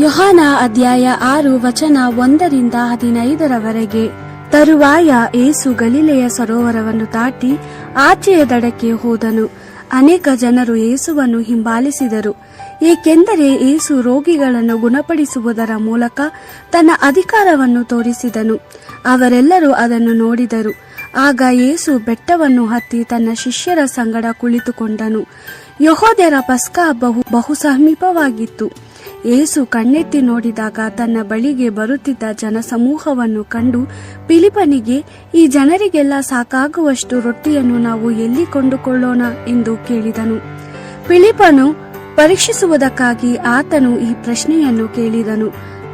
ಯೋಹಾನ ಅಧ್ಯಾಯ 6 ವಚನ 1-15. ತರುವಾಯ ಏಸು ಗಲಿಲೆಯ ಸರೋವರವನ್ನು ದಾಟಿ ಆಚೆಯ ದಡಕ್ಕೆ ಹೋದನು. ಅನೇಕ ಜನರು ಏಸುವನ್ನು ಹಿಂಬಾಲಿಸಿದರು, ಏಕೆಂದರೆ ಏಸು ರೋಗಿಗಳನ್ನು ಗುಣಪಡಿಸುವುದರ ಮೂಲಕ ತನ್ನ ಅಧಿಕಾರವನ್ನು ತೋರಿಸಿದನು. ಅವರೆಲ್ಲರೂ ಅದನ್ನು ನೋಡಿದರು. ಆಗ ಏಸು ಬೆಟ್ಟವನ್ನು ಹತ್ತಿ ತನ್ನ ಶಿಷ್ಯರ ಸಂಗಡ ಕುಳಿತುಕೊಂಡನು. ಯೆಹೂದ್ಯರ ಪಸ್ಕ ಹಬ್ಬವು ಬಹು ಸಮೀಪವಾಗಿತ್ತು. ಏಸು ಕಣ್ಣೆತ್ತಿ ನೋಡಿದಾಗ ತನ್ನ ಬಳಿಗೆ ಬರುತ್ತಿದ್ದ ಜನಸಮೂಹವನ್ನು ಕಂಡು ಫಿಲಿಪ್ಪನಿಗೆ, ಈ ಜನರಿಗೆಲ್ಲ ಸಾಕಾಗುವಷ್ಟು ರೊಟ್ಟಿಯನ್ನು ನಾವು ಎಲ್ಲಿ ಕೊಂಡುಕೊಳ್ಳೋಣ ಎಂದು ಕೇಳಿದನು. ಫಿಲಿಪ್ಪನು ಪರೀಕ್ಷಿಸುವುದಕ್ಕಾಗಿ ಆತನು ಈ ಪ್ರಶ್ನೆಯನ್ನು ಕೇಳಿದನು.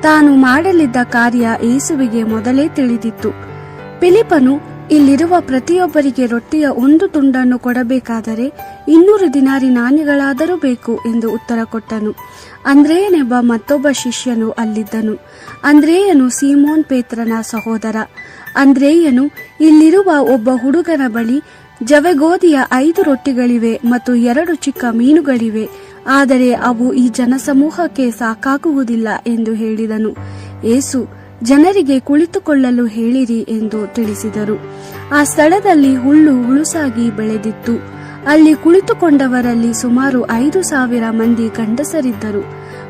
ತಾನು ಮಾಡಲಿದ್ದ ಕಾರ್ಯ ಏಸುವಿಗೆ ಮೊದಲೇ ತಿಳಿದಿತ್ತು. ಫಿಲಿಪ್ಪನು, ಇಲ್ಲಿರುವ ಪ್ರತಿಯೊಬ್ಬರಿಗೆ ರೊಟ್ಟಿಯ ಒಂದು ತುಂಡನ್ನು ಕೊಡಬೇಕಾದರೆ 200 ದಿನಾರಿ ನಾಣ್ಯಗಳಾದರೂ ಬೇಕು ಎಂದು ಉತ್ತರ ಕೊಟ್ಟನು. ಅಂದ್ರೆಯನೆಂಬ ಮತ್ತೊಬ್ಬ ಶಿಷ್ಯನು ಅಲ್ಲಿದ್ದನು. ಅಂದ್ರೆಯನು ಸೀಮೋನ್ ಪೇತ್ರನ ಸಹೋದರ. ಅಂದ್ರೆಯನು, ಇಲ್ಲಿರುವ ಒಬ್ಬ ಹುಡುಗನ ಬಳಿ ಜವೆಗೋದಿಯ 5 ರೊಟ್ಟಿಗಳಿವೆ ಮತ್ತು 2 ಚಿಕ್ಕ ಮೀನುಗಳಿವೆ, ಆದರೆ ಅವು ಈ ಜನಸಮೂಹಕ್ಕೆ ಸಾಕಾಗುವುದಿಲ್ಲ ಎಂದು ಹೇಳಿದನು. ಏಸು, ಜನರಿಗೆ ಕುಳಿತುಕೊಳ್ಳಲು ಹೇಳಿರಿ ಎಂದು ತಿಳಿಸಿದರು. ಆ ಸ್ಥಳದಲ್ಲಿ ಹುಲ್ಲು ಹುಳುಸಾಗಿ ಬೆಳೆದಿತ್ತು. ಅಲ್ಲಿ ಕುಳಿತುಕೊಂಡವರಲ್ಲಿ ಸುಮಾರು 5,000 ಮಂದಿ ಗಂಡಸರಿದ್ದರು.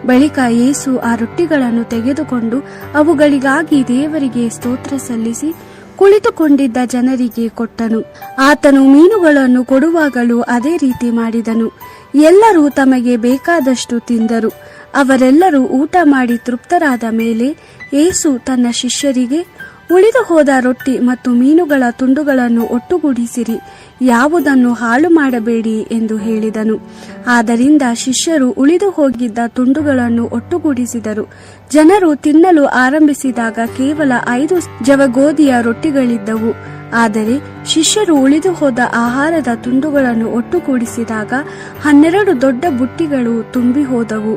ಬಳಿಕ ಯೇಸು ಆ ರೊಟ್ಟಿಗಳನ್ನು ತೆಗೆದುಕೊಂಡು ಅವುಗಳಿಗಾಗಿ ದೇವರಿಗೆ ಸ್ತೋತ್ರ ಸಲ್ಲಿಸಿ ಕುಳಿತುಕೊಂಡಿದ್ದ ಜನರಿಗೆ ಕೊಟ್ಟನು. ಆತನು ಮೀನುಗಳನ್ನು ಕೊಡುವಾಗಲೂ ಅದೇ ರೀತಿ ಮಾಡಿದನು. ಎಲ್ಲರೂ ತಮಗೆ ಬೇಕಾದಷ್ಟು ತಿಂದರು. ಅವರೆಲ್ಲರೂ ಊಟ ಮಾಡಿ ತೃಪ್ತರಾದ ಮೇಲೆ ಯೇಸು ತನ್ನ ಶಿಷ್ಯರಿಗೆ, ಉಳಿದು ಹೋದ ರೊಟ್ಟಿ ಮತ್ತು ಮೀನುಗಳ ತುಂಡುಗಳನ್ನು ಒಟ್ಟುಗೂಡಿಸಿರಿ, ಯಾವುದನ್ನು ಹಾಳು ಮಾಡಬೇಡಿ ಎಂದು ಹೇಳಿದನು. ಆದ್ದರಿಂದ ಶಿಷ್ಯರು ಉಳಿದು ಹೋಗಿದ್ದ ತುಂಡುಗಳನ್ನು ಒಟ್ಟುಗೂಡಿಸಿದರು. ಜನರು ತಿನ್ನಲು ಆರಂಭಿಸಿದಾಗ ಕೇವಲ 5 ಜವೆಗೋದಿಯ ರೊಟ್ಟಿಗಳಿದ್ದವು. ಆದರೆ ಶಿಷ್ಯರು ಉಳಿದು ಹೋದ ಆಹಾರದ ತುಂಡುಗಳನ್ನು ಒಟ್ಟುಗೂಡಿಸಿದಾಗ 12 ದೊಡ್ಡ ಬುಟ್ಟಿಗಳು ತುಂಬಿ ಹೋದವು.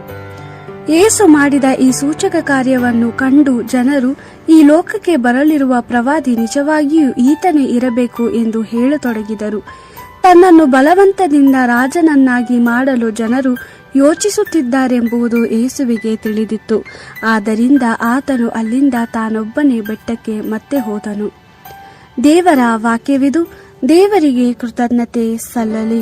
ಯೇಸು ಮಾಡಿದ ಈ ಸೂಚಕ ಕಾರ್ಯವನ್ನು ಕಂಡು ಜನರು, ಈ ಲೋಕಕ್ಕೆ ಬರಲಿರುವ ಪ್ರವಾದಿ ನಿಜವಾಗಿಯೂ ಈತನೇ ಇರಬೇಕು ಎಂದು ಹೇಳತೊಡಗಿದರು. ತನ್ನನ್ನು ಬಲವಂತದಿಂದ ರಾಜನನ್ನಾಗಿ ಮಾಡಲು ಜನರು ಯೋಚಿಸುತ್ತಿದ್ದಾರೆಂಬುದು ಯೇಸುವಿಗೆ ತಿಳಿದಿತ್ತು. ಆದ್ದರಿಂದ ಆತನು ಅಲ್ಲಿಂದ ತಾನೊಬ್ಬನೇ ಬೆಟ್ಟಕ್ಕೆ ಮತ್ತೆ ಹೋದನು. ದೇವರ ವಾಕ್ಯವಿದು. ದೇವರಿಗೆ ಕೃತಜ್ಞತೆ ಸಲ್ಲಲಿ.